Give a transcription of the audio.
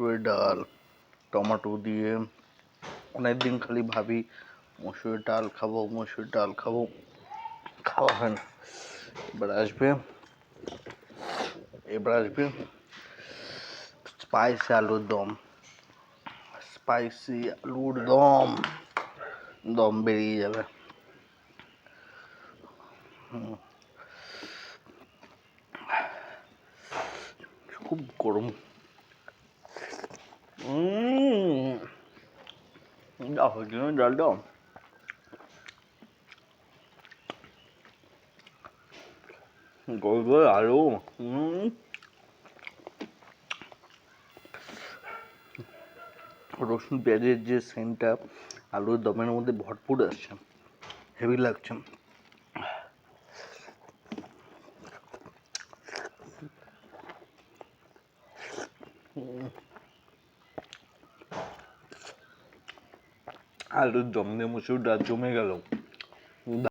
মসুরের ডাল টমেটো দিয়ে অনেকদিন খালি ভাবি মসুরের ডাল খাবো, মসুরের ডাল খাবো, খাওয়া হয় না। এবার আসবে স্পাইসি আলুর দম, স্পাইসি আলুর দম, দম বেরিয়ে যাবে। খুব গরম। যা হয়েছিল ডালটা, গোল গোল আলু, রসুন পেঁয়াজের যে সেন্টটা আলুর দমের মধ্যে ভরপুর আসছে, হেভি লাগছে। আলুর দম দিয়ে মুসুর ডাল জমে গেল।